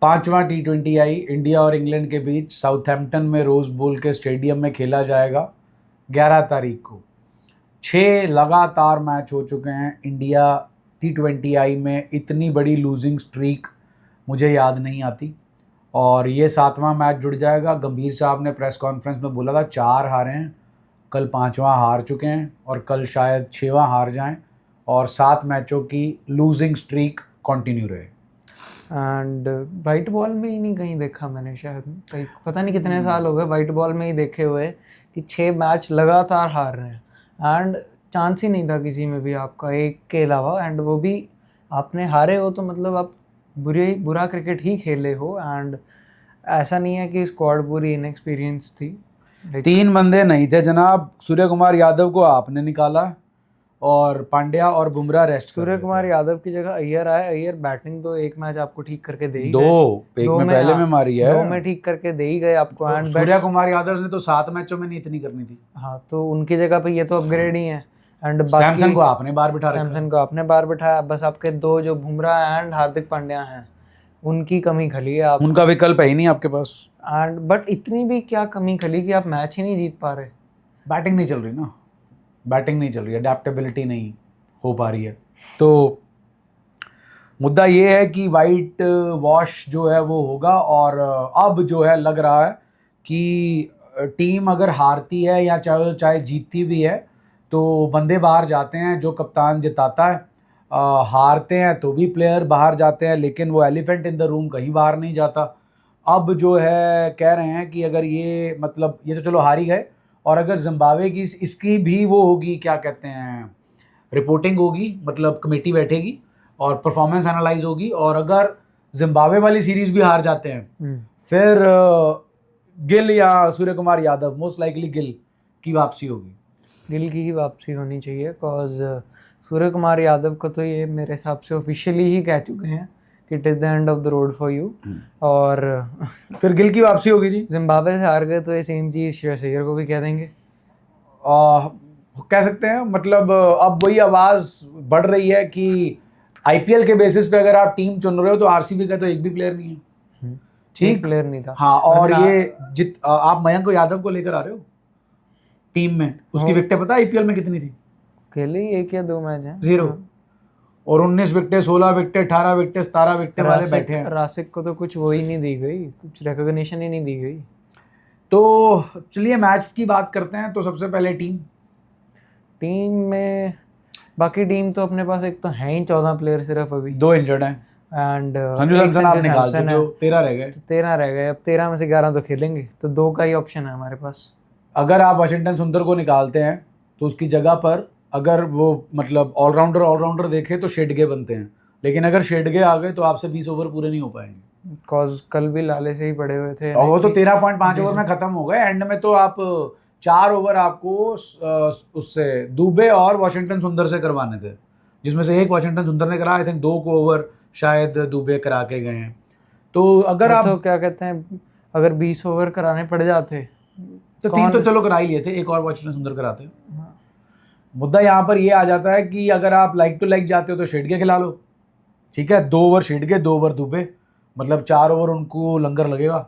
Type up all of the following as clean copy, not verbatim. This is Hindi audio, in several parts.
5वां T20 आई इंडिया और इंग्लैंड के बीच साउथहैम्पटन में रोज बोल के स्टेडियम में खेला जाएगा 11 तारीख को। 6 लगातार मैच हो चुके हैं इंडिया T20I में। इतनी बड़ी लूजिंग स्ट्रीक मुझे याद नहीं आती और ये 7वां मैच जुड़ जाएगा। गंभीर साहब ने प्रेस कॉन्फ्रेंस में बोला था 4 हारे हैं, कल 5वां हार चुके हैं और कल शायद 6वां हार जाएं और 7 मैचों की लूजिंग स्ट्रीक कंटिन्यू रहे। एंड वाइट बॉल में ही नहीं कहीं देखा मैंने, शायद कहीं पता नहीं कितने साल हो गए वाइट बॉल में ही देखे हुए कि 6 मैच लगातार हार रहे हैं एंड चांस ही नहीं था किसी में भी आपका एक के अलावा। एंड वो भी आपने हारे हो तो मतलब आप बुरा क्रिकेट ही खेले हो। एंड ऐसा नहीं है कि स्क्वाड पूरी इनएक्सपीरियंस थी। 3 बंदे नहीं थे जनाब। सूर्य कुमार यादव को आपने निकाला और पांड्या और बुमराह रेस्ट। सूर्य कुमार यादव की जगह अय्यर आए। अय्यर बैटिंग तो एक मैच आपको ठीक करके दे ही दो गए। एक में पहले में मारी है, 2 में ठीक करके दे ही गए आपको। एंड सूर्य कुमार यादव ने तो 7 मैचों में नहीं इतनी करनी थी। हाँ, तो उनकी जगह पे ये तो अपग्रेड ही है। एंड सैमसन को आपने बाहर बिठा रखा। सैमसन को आपने बाहर बिठाया। बस आपके 2 जो बुमराह एंड हार्दिक पांड्या हैं उनकी कमी खली है आप। उनका विकल्प है ही नहीं आपके पास। एंड बट इतनी भी क्या कमी खली कि आप मैच ही नहीं जीत पा रहे। बैटिंग नहीं चल रही ना, बैटिंग नहीं चल रही, अडेप्टेबिलिटी नहीं हो पा रही है। तो मुद्दा ये है कि वाइट वॉश जो है वो होगा और अब जो है लग रहा है कि टीम अगर हारती है या चाहे जीतती भी है तो बंदे बाहर जाते हैं जो कप्तान जिताता है। हारते हैं तो भी प्लेयर बाहर जाते हैं, लेकिन वो एलिफेंट इन द रूम कहीं बाहर नहीं जाता। अब जो है कह रहे हैं कि अगर ये मतलब ये तो चलो हार ही गए और अगर जिम्बाब्वे की इसकी भी वो होगी, क्या कहते हैं, रिपोर्टिंग होगी, मतलब कमेटी बैठेगी और परफॉर्मेंस एनालाइज होगी और अगर जिम्बाब्वे वाली सीरीज भी हार जाते हैं फिर गिल या सूर्य कुमार यादव, मोस्ट लाइकली गिल की वापसी होगी। गिल की ही वापसी होनी चाहिए बिकॉज सूर्य कुमार यादव को तो ये मेरे हिसाब से ऑफिशियली ही कह चुके हैं कि it is the end of the road for you. और फिर गिल की वापसी होगी जी। जिम्बाब्वे से हार गए तो ये सेम चीज़ श्रेयस अय्यर को भी कह देंगे। कह सकते हैं, मतलब अब वही आवाज़ बढ़ रही है कि आईपीएल के बेसिस पे अगर आप टीम चुन रहे हो तो आरसीबी का तो एक भी प्लेयर नहीं है, ठीक, प्लेयर नहीं था। हाँ, और ये आप मयंक यादव को लेकर आ रहे हो टीम में, उसकी विकेटें पता आईपीएल में कितनी थी? खेले 1 या 2 मैच हैं, 0। और 19 विकेटें, 16 विकेटें, 18 विकेटें, 17 विकेटें वाले बैठे हैं। रासिक को तो कुछ वो ही नहीं दी गई, कुछ रिकॉग्निशन ही नहीं दी गई। तो चलिए मैच की बात करते हैं। तो सबसे पहले टीम में बाकी टीम तो अपने पास एक तो है ही 14 प्लेयर सिर्फ, अभी 2 इंजर्ड हैं एंड संजू सैमसन आप निकाल चुके हो, 13 रह गए। तो 13 रह गए। अब 13 में से 11 तो खेलेंगे, तो 2 का ही ऑप्शन है हमारे पास। अगर आप वाशिंगटन सुंदर को निकालते हैं तो उसकी जगह पर अगर वो मतलब ऑलराउंडर देखे तो शेडगे बनते हैं, लेकिन अगर शेडगे आ गए तो आपसे 20 ओवर पूरे नहीं हो पाएंगे। बिकॉज कल भी लाले से ही पड़े हुए थे और वो तो 13.5 ओवर में खत्म हो गए। एंड में तो आप 4 ओवर आपको उससे दुबे और वाशिंगटन सुंदर से करवाने थे, जिसमें से एक वाशिंगटन सुंदर ने करा, आई थिंक 2 को ओवर शायद दुबे करा के गए हैं। तो अगर आप तो क्या कहते हैं, अगर 20 ओवर कराने पड़ जाते तो 3 तो चलो करा ही लिए थे, एक और वाशिंगटन सुंदर कराते। मुद्दा यहाँ पर ये आ जाता है कि अगर आप लाइक टू लाइक जाते हो तो शेडगे खिला लो, ठीक है, 2 ओवर शेडगे, 2 ओवर दुबे, मतलब 4 ओवर उनको लंगर लगेगा,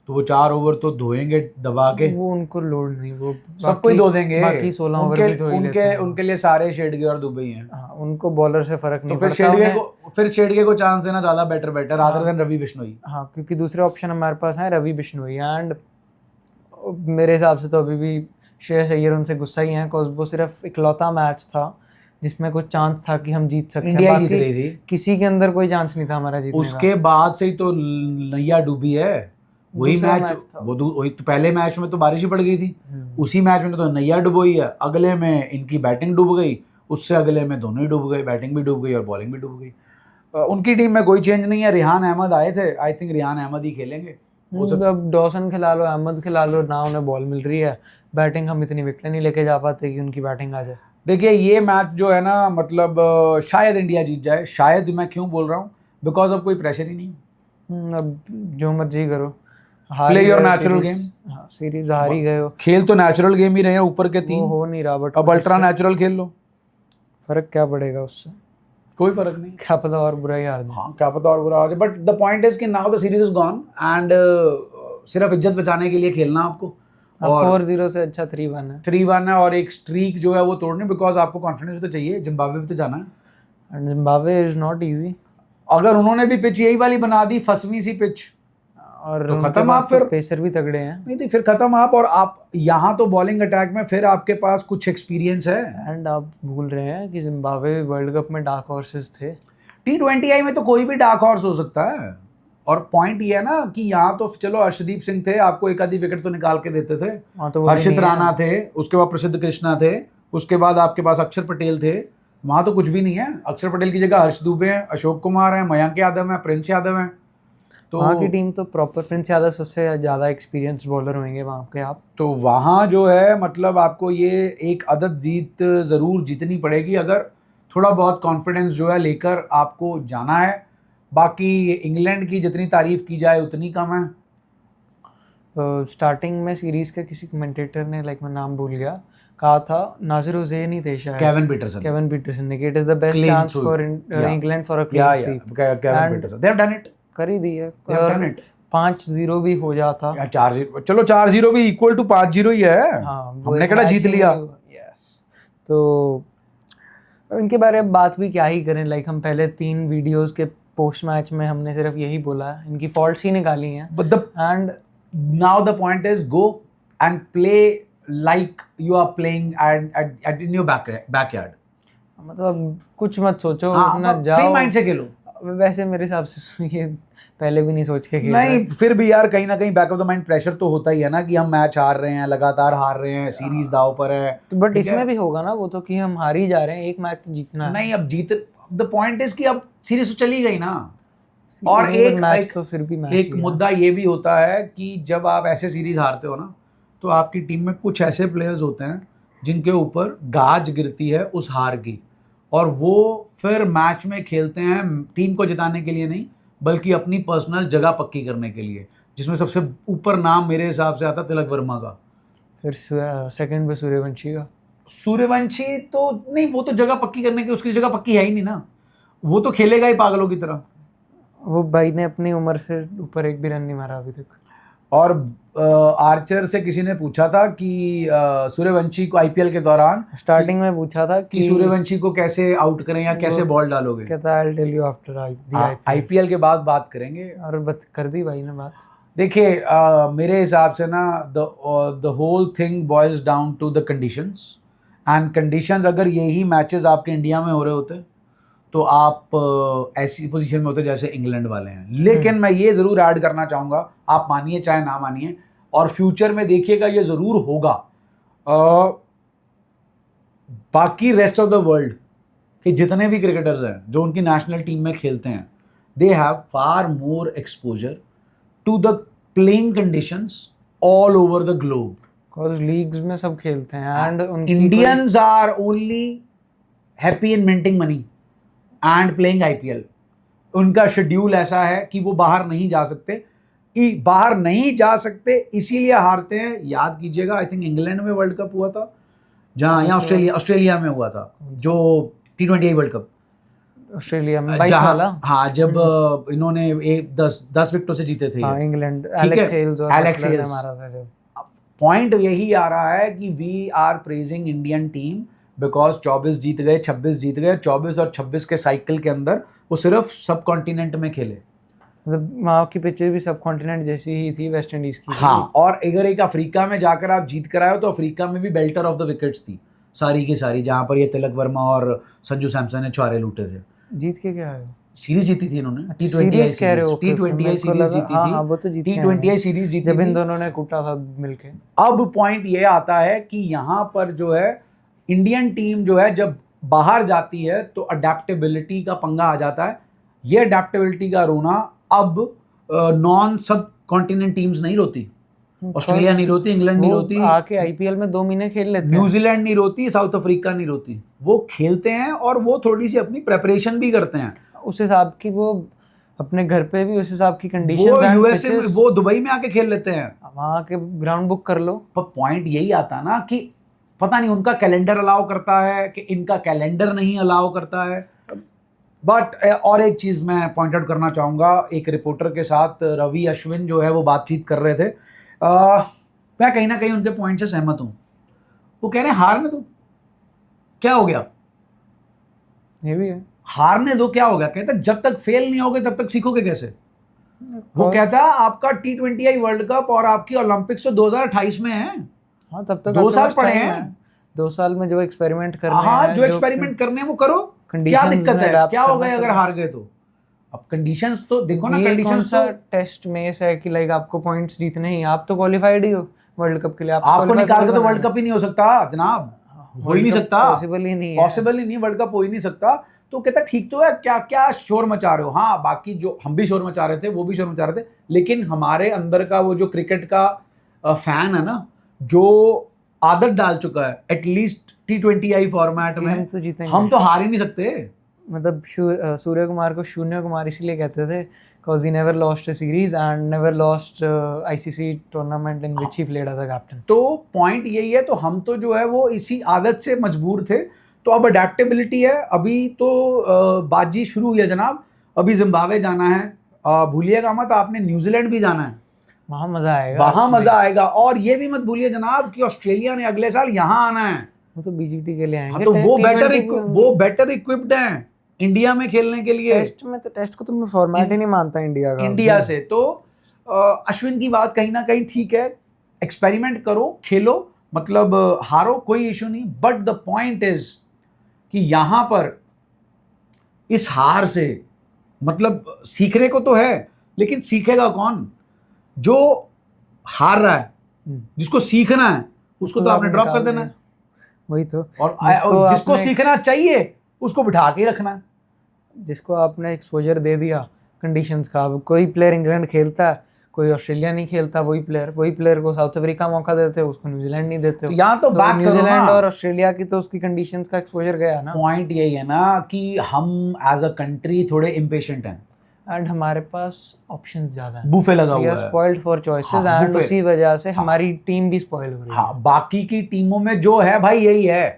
तो वो 4 ओवर तो धोएंगे दबा के। वो उनको लोड नहीं, वो सबको ही धो देंगे, बाकी 16 ओवर भी धो ही लेते हैं। उनके लिए सारे शेडगे और दुबे ही हैं। हाँ, उनको बॉलर से फर्क नहीं पड़ता। फिर शेडगे को चांस देना ज़्यादा better rather than Ravi Bishnoi. हाँ, क्योंकि दूसरे ऑप्शन हमारे पास हैं रवि बिश्नोई। एंड मेरे हिसाब से तो अभी भी श्रेयस अय्यर उनसे गुस्सा ही है, बिकॉज वो सिर्फ इकलौता मैच था जिसमें कुछ चांस था कि हम जीत सकते हैं। इंडिया जीत रही थी, किसी के अंदर कोई चांस नहीं था हमारा जीतने का। उसके बाद से ही तो नैया डूबी है। वही मैच वो तो पहले मैच में तो बारिश ही पड़ गई थी, उसी मैच में तो नैया डुबोई है, अगले में इनकी बैटिंग डूब गई, उससे अगले में दोनों ही डूब गए, बैटिंग भी डूब गई और बॉलिंग भी डूब गई। उनकी टीम में कोई चेंज नहीं है। रिहान अहमद आए थे, आई थिंक रिहान अहमद ही खेलेंगे। अब डॉसन खिला लो, अहमद खिला लो, ना उन्हें बॉल मिल रही है, बैटिंग हम इतनी विकेट नहीं लेके जा पाते कि उनकी बैटिंग आ जाए। देखिए ये मैच जो है ना, मतलब शायद इंडिया जीत जाए। शायद मैं क्यों बोल रहा हूँ, बिकॉज अब कोई प्रेशर ही नहीं। अब जो मर्जी करो, प्ले योर नेचुरल गेम। हाँ, सीरीज हार ही गए हो, खेल तो नेचुरल गेम ही रहे हैं, ऊपर के 3 हो नहीं रहा, बट अब अल्ट्रा नेचुरल खेल लो, फर्क क्या पड़ेगा उससे। कोई फर्क नहीं। क्या पता और बुरा ही हार दें। हाँ क्या पता और बुरा हो जाए, बट द पॉइंट इज कि now the series is gone and सिर्फ इज्जत बचाने के लिए खेलना आपको। अब और 4-0 से अच्छा 3-1 है। 3-1 है और एक स्ट्रीक जो है वो तोड़नी, बिकॉज आपको कॉन्फिडेंस भी तो चाहिए, जिम्बाब्वे भी तो जाना है। And Zimbabwe is not easy. अगर उन्होंने भी पिच यही वाली बना दी, फसवीं सी पिच, और तो उनके खत्म पास आप तो फिर। पेसर भी तगड़े हैं। नहीं तो फिर खत्म आप, और आप यहाँ तो बॉलिंग अटैक में फिर आपके पास कुछ एक्सपीरियंस है। एंड आप भूल रहे हैं कि जिम्बाब्वे वर्ल्ड कप में डार्क हॉर्सेस थे। T20I में तो कोई भी डार्क हॉर्स हो सकता है। और पॉइंट ये है ना कि यहाँ तो चलो अर्शदीप सिंह थे, आपको एक आधी विकेट तो निकाल के देते थे। वहाँ तो वो भी हर्षित नहीं राणा है। थे, उसके बाद प्रसिद्ध कृष्णा थे, उसके बाद आपके पास अक्षर पटेल थे। वहाँ तो कुछ भी नहीं है। अक्षर पटेल की जगह हर्ष दुबे हैं, अशोक कुमार हैं, मयंक यादव हैं, प्रिंस यादव हैं। तो वहाँ की टीम तो प्रॉपर, प्रिंस यादव सबसे ज़्यादा एक्सपीरियंस बॉलर होंगे वहाँ के आप। तो वहाँ जो है मतलब आपको ये एक अदद जीत ज़रूर जीतनी पड़ेगी, अगर थोड़ा बहुत कॉन्फिडेंस जो है लेकर आपको जाना है। बाकी इंग्लैंड की जितनी तारीफ की जाए उतनी कम है। स्टार्टिंग में सीरीज के किसी कमेंटेटर ने, लाइक मैं नाम भूल गया, कहा था, नासिर हुसैन ही थे शायद, केविन पीटरसन केविन पीटरसन ने, it is the best Clean chance sweep. For Yeah. England for a या clean sweep. Kevin And Pietersen, they have done it, कर ही दी है। दे हैव डन और इट। 5-0 भी हो जाता। या 4-0, चलो 4-0 भी इक्वल टू 5-0 ही है। हाँ, वो हमने एक केड़ा match जीत ही लिया। यस। तो इनके बारे में बात भी क्या ही करें, लाइक हम पहले 3 वीडियोस के पोस्ट मैच में हमने सिर्फ यही बोला, इनकी फॉल्ट्स ही निकाली हैं। But the end now the point is go and play like you are playing at in your backyard. मतलब कुछ मत सोचो, हाँ, अपना फ्री जाओ। माइंड से खेलो। वैसे मेरे हिसाब से ये पहले भी नहीं सोच के खेल नहीं रहे। फिर भी यार कहीं ना कहीं back of the mind pressure तो होता ही है ना कि हम मैच हार रहे हैं, लगातार हार रहे हैं, सीरीज दाव पर है। तो बट ठीक है? इसमें भी होगा ना वो तो, कि हम हार ही जा रहे हैं, एक मैच तो जीतना है। नहीं अब जीत, द पॉइंट इज कि अब सीरीज तो चली गई ना। और नहीं, एक but मैच एक, तो फिर भी मैच एक ही है। मुद्दा ये भी होता है कि जब आप ऐसे सीरीज हारते हो ना, तो आपकी टीम में कुछ ऐसे प्लेयर्स होते हैं जिनके ऊपर गाज गिरती है उस हार की, और वो फिर मैच में खेलते हैं टीम को जिताने के लिए नहीं, बल्कि अपनी पर्सनल जगह पक्की करने के लिए, जिसमें सबसे ऊपर नाम मेरे हिसाब से आता तिलक वर्मा का। फिर सेकंड पे सूर्यवंशी का। सूर्यवंशी तो नहीं, वो तो जगह पक्की करने की, उसकी जगह पक्की है ही नहीं ना, वो तो खेलेगा ही पागलों की तरह। वो भाई ने अपनी उम्र से ऊपर एक भी रन नहीं मारा अभी तक। और आर्चर से किसी ने पूछा था कि सूर्यवंशी को आईपीएल के दौरान स्टार्टिंग में पूछा था कि सूर्यवंशी को कैसे आउट करें या कैसे बॉल डालोगे। कहता I will tell you after IPL के बाद बात करेंगे। और कर दी भाई ने बात। देखिए मेरे हिसाब से ना the whole thing boils down to the conditions, and conditions अगर यही मैचेस आपके इंडिया में हो रहे होते तो आप ऐसी पोजीशन में होते जैसे इंग्लैंड वाले हैं। लेकिन मैं ये ज़रूर ऐड करना चाहूँगा, आप मानिए चाहे ना मानिए, और फ्यूचर में देखिएगा ये ज़रूर होगा, बाकी रेस्ट ऑफ द वर्ल्ड के जितने भी क्रिकेटर्स हैं जो उनकी नेशनल टीम में खेलते हैं, they have far more exposure to the playing conditions all over the globe. Because leagues में सब खेलते हैं and Indians are only happy in minting money and playing IPL. उनका शेड्यूल ऐसा है कि वो बाहर नहीं जा सकते, इसीलिए हारते हैं। याद कीजिएगा, आई थिंक इंग्लैंड में वर्ल्ड कप हुआ था, जहाँ यहाँ ऑस्ट्रेलिया में हुआ था, जो T20I वर्ल्ड कप ऑस्ट्रेलिया में 22 वाला। हाँ, जब इन्होंने 10 विकेटों से जीते थे। हाँ, इंग्लैंड एलेक्स हेल्स और बटलर ने मारा था जब। पॉइंट यही आ रहा है कि we are praising Indian team because 24 जीत गए, 26 जीत गए, 24 और 26 के साइकिल के अंदर वो सिर्फ सब कॉन्टिनेंट में खेले। मतलब वहाँ की पिचेस भी सब कॉन्टिनेंट जैसी ही थी, वेस्ट इंडीज की। हाँ, और अगर एक अफ्रीका में जाकर आप जीत कर आए हो तो अफ्रीका में भी बेल्टर ऑफ द विकेट्स थी सारी की सारी, जहाँ पर ये तिलक वर्मा और संजू सैमसन ने छुआरे लूटे थे। जीत के क्या है? सीरीज जीती थी इन्होंने। T20I सीरीज कह रहे हो? T20I सीरीज जीती थी। हाँ, वो तो जीती। T20I सीरीज जीती जब इन थी, दोनों ने कूटा था मिलके। अब पॉइंट ये आता है कि यहाँ पर जो है इंडियन टीम जो है जब बाहर जाती है तो अडेप्टेबिलिटी का पंगा आ जाता है। ये अडेप्टेबिलिटी का रोना अब नॉन सब कॉन्टिनेंट टीम्स नहीं रोती, ऑस्ट्रेलिया नहीं रोती, इंग्लैंड नहीं रोती, आके आईपीएल में 2 महीने खेल लेते हैं, न्यूजीलैंड नहीं रोती, साउथ अफ्रीका नहीं रोती। वो खेलते हैं और वो थोड़ी सी अपनी प्रेपरेशन भी करते हैं उस हिसाब की, वो अपने घर पे भी उस हिसाब की कंडीशन। वो यूएसए में, वो दुबई में आके खेल लेते हैं, वहाँ के ग्राउंड बुक कर लो। पर पॉइंट यही आता ना कि पता नहीं उनका कैलेंडर अलाउ करता है कि इनका कैलेंडर नहीं अलाउ करता है। बट और एक चीज़ मैं पॉइंट आउट करना चाहूँगा, एक रिपोर्टर के साथ रवि अश्विन जो है वो बातचीत कर रहे थे। मैं कहीं ना कहीं उनके पॉइंट से सहमत हूँ। वो कह रहे हैं हारने दो, क्या हो गया, ये भी है। हारने दो क्या हो गया। कहता है जब तक फेल नहीं होगे तब तक सीखोगे कैसे। वो और- कहता है आपका T20I वर्ल्ड कप और आपकी ओलंपिक्स तो 2028 में है। हाँ तब तक 2 आपके साल पास पड़े time हैं। है। 2 साल में जो एक्सपेरिमेंट करने हाँ, हैं, जो एक्सपेरिमेंट करने हैं वो करो, क्या conditions दिक्कत में है, adapt क्या हो करना गए अगर करो। हार गए तो। अब कंडीशंस तो देखो ना, ये कौन कंडीशंस सा तो टेस्ट मेस है कि लाइक आपको पॉइंट्स जीतने ही, आप तो क्वालिफाइड ही हो वर्ल्ड कप के लिए, आपको निकाल के तो वर्ल्ड कप ही नहीं हो सकता जनाब, हो ही नहीं सकता, पॉसिबल ही नहीं है। पॉसिबल ही नहीं, वर्ल्ड कप हो ही नहीं सकता। तो कहता ठीक तो है, क्या क्या शोर मचा रहे हो। हाँ, बाकी जो हम भी शोर मचा रहे थे वो भी शोर मचा रहे थे, लेकिन हमारे अंदर का वो जो क्रिकेट का फैन है ना, जो आदत डाल चुका है एटलीस्ट T20I फॉर्मेट कि में, हम तो जीतेंगे। हम तो हार ही नहीं सकते। मतलब सूर्य कुमार को शून्य कुमार इसलिए कहते थे because he never lost a series and never lost ICC tournament in which he played as a captain. तो पॉइंट यही है, तो हम तो जो है वो इसी आदत से मजबूर थे। तो अब अडेप्टेबिलिटी है। अभी तो बाजी शुरू हुई है जनाब, अभी जिम्बाब्वे जाना है, भूलिएगा मत आपने न्यूजीलैंड भी जाना है, वहाँ मजा आएगा। वहां मजा आएगा। और ये भी मत भूलिए जनाब कि ऑस्ट्रेलिया ने अगले साल यहाँ आना है। वो तो बीजीटी के लिए हाँ, आएंगे। तो T20 वो बेटर इक्विप्ड हैं इंडिया में खेलने के लिए, टेस्ट में तो टेस्ट को तो मैं फॉर्मेट ही नहीं मानता इंडिया का। इंडिया से। तो अश्विन की बात कहीं ना कहीं ठीक है, एक्सपेरिमेंट करो, खेलो, मतलब हारो कोई इशू नहीं, बट द पॉइंट इज कि यहां पर इस हार से मतलब सीखने को तो है, लेकिन सीखेगा कौन। जो हार रहा है, जिसको सीखना है उसको तो आपने ड्रॉप कर देना है। वही तो। और जिसको सीखना चाहिए उसको बिठा के ही रखना है। जिसको आपने एक्सपोजर दे दिया कंडीशंस का, अब कोई प्लेयर इंग्लैंड खेलता है, कोई ऑस्ट्रेलिया नहीं खेलता, वही प्लेयर को साउथ अफ्रीका मौका देते हो, उसको न्यूजीलैंड नहीं देते हो। यहाँ तो back करो न्यूजीलैंड ना। और ऑस्ट्रेलिया की तो उसकी कंडीशंस का एक्सपोजर गया ना। पॉइंट यही है ना कि हम एज अ कंट्री थोड़े इम्पेशेंट हैं एंड हमारे पास ऑप्शंस ज्यादा है, बूफे लगा वी हुआ आर है। स्पॉइल्ड फॉर चॉइसेस हाँ, एंड buffet। उसी वजह से हमारी टीम भी स्पॉइल हो रही है। हाँ, बाकी की टीमों में जो है भाई यही है,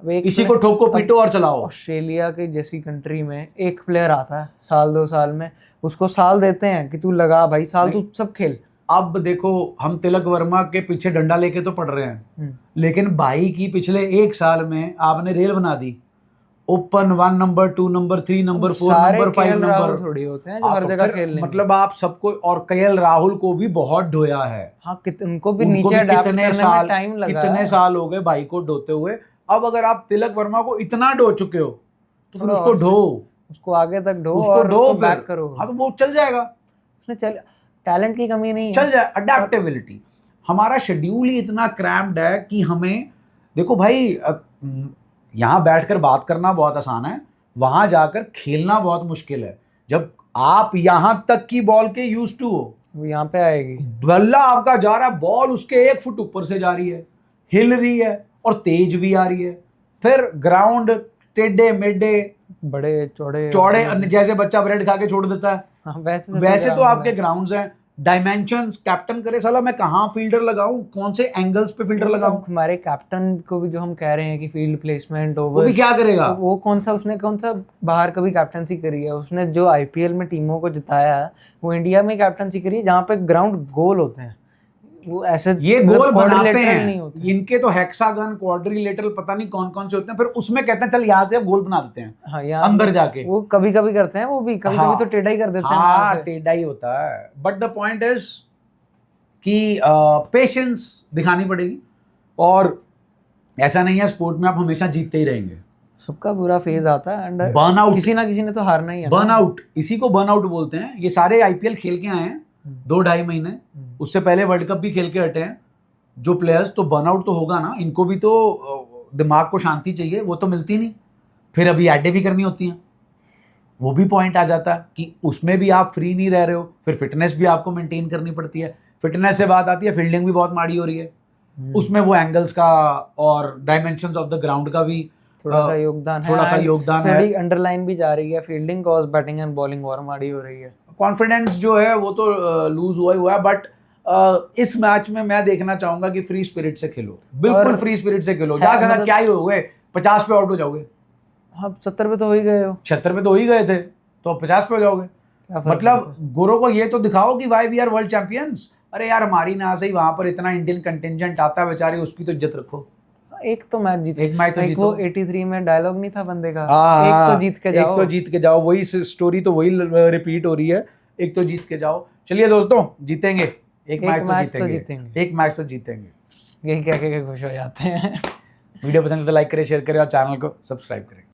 अब एक इसी को ठोको पीटो और चलाओ। ऑस्ट्रेलिया के जैसी कंट्री में एक प्लेयर आता है साल 2 साल में, उसको साल देते हैं कि तू लगा भाई, साल तू सब खेल। अब देखो, हम तिलक वर्मा के पीछे डंडा लेके तो पड़ रहे हैं, लेकिन भाई की पिछले 1 साल में आपने रेल बना दी, open 1 number 2 number 3 number 4 number 5 number थोड़ी होते हैं जो हर जगह खेल लेंगे। मतलब आप सबको, और KL राहुल को भी बहुत ढोया है। हाँ, उनको भी नीचे अडैप्ट करने में टाइम लगा है। कितने साल हो गए भाई को ढोते हुए। अब अगर आप तिलक वर्मा को इतना ढो चुके हो तो फिर उसको ढो, उसको आगे तक ढो, उसको और ढो उसको फिर। बैक करो। हाँ, तो वो चल जाएगा, उसने टैलेंट की कमी नहीं है, चल जाए। अडेप्टेबिलिटी, हमारा शेड्यूल ही इतना क्रैम्प्ड है कि हमें, देखो भाई, यहाँ बैठकर बात करना बहुत आसान है, वहां जाकर खेलना बहुत मुश्किल है। जब आप यहां तक की बॉल के यूज टू हो, वो यहाँ पे आएगी। बल्ला आपका जा रहा है, बॉल उसके 1 फुट ऊपर से जा रही है, हिल रही है और तेज भी आ रही है, फिर ग्राउंड टेढ़े मेढ़े बड़े चौड़े जैसे बच्चा ब्रेड खा के छोड़ देता है, हाँ, वैसे तो आपके ग्राउंड्स हैं। डायमेंशंस, कैप्टन करे साला मैं कहाँ फील्डर लगाऊं, कौन से एंगल्स पे फील्डर लगाऊं। हमारे कैप्टन को भी जो हम कह रहे हैं कि फील्ड प्लेसमेंट वो ओवर, भी क्या करेगा। तो वो उसने कौन सा बाहर कभी कैप्टनसी करी है। उसने जो IPL में टीमों को जिताया है वो इंडिया में कैप्टनसी करी है, जहाँ पे ग्राउंड गोल होते हैं। वो ऐसे ये गोल बनाते नहीं हैं, होते। इनके तो हेक्सागन, क्वाड्रिलेटरल, पता नहीं कौन कौन से होते हैं, फिर उसमें कहते हैं चल यहाँ से अब गोल बना देते हैं। हाँ, यहाँ अंदर जाके वो कभी कभी करते हैं, वो भी कभी हाँ, कभी तो टेढ़ा ही कर देते हैं। हाँ, टेढ़ा ही होता है। बट द पॉइंट इज कि पेशेंस दिखानी पड़ेगी, और ऐसा नहीं है स्पोर्ट में आप हमेशा जीतते ही रहेंगे। सबका बुरा फेज आता है एंड बर्नआउट, किसी ना किसी ने तो हारना ही है। बर्नआउट, इसी को बर्नआउट बोलते हैं। ये सारे IPL खेल के आए हैं 2-2.5 महीने, उससे पहले वर्ल्ड कप भी खेल के हटे हैं जो प्लेयर्स, तो बर्नआउट तो होगा ना। इनको भी तो दिमाग को शांति चाहिए, वो तो मिलती नहीं, फिर अभी एडें भी करनी होती हैं। वो भी पॉइंट आ जाता है कि उसमें भी आप फ्री नहीं रह रहे हो, फिर फिटनेस भी आपको मेंटेन करनी पड़ती है। फिटनेस से बात आती है, फील्डिंग भी बहुत माड़ी हो रही है, उसमें वो एंगल्स का और डायमेंशंस ऑफ द ग्राउंड का भी थोड़ा सा योगदान है। थोड़ी अंडरलाइन भी जा रही है, fielding cause batting and bowling और माड़ी हो रही है। कॉन्फिडेंस जो है वो तो लूज हुआ है। बट इस मैच में मैं देखना चाहूंगा कि फ्री स्पिरिट से खेलो, बिल्कुल फ्री स्पिरिट से खेलो। ज्यादा क्या ही हो गए, 50 पे आउट हो जाओगे, हाँ 70 पे तो हो ही गए हो, 76 पे तो हो ही गए थे, तो अब 50 पे हो जाओगे। क्या फर्क मतलब गुरु को ये तो दिखाओ कि why we are world champions. अरे यार हमारी ना से ही वहां पर इतना इंडियन कंटिजेंट आता है, बेचारे उसकी तो इज्जत रखो। पड़ता है? एक तो मैच जीत, एक मैच तो एक जीतो। वो 83 में डायलॉग नहीं था बंदे का, हाँ एक हाँ, तो जीत के एक जाओ। तो जीत के जाओ, वही स्टोरी तो वही रिपीट हो रही है, एक तो जीत के जाओ। चलिए दोस्तों, जीतेंगे, एक मैच तो जीतेंगे, एक मैच तो जीतेंगे। यही कह के खुश हो जाते हैं। वीडियो पसंद है तो लाइक करें, शेयर करें और चैनल को सब्सक्राइब करें।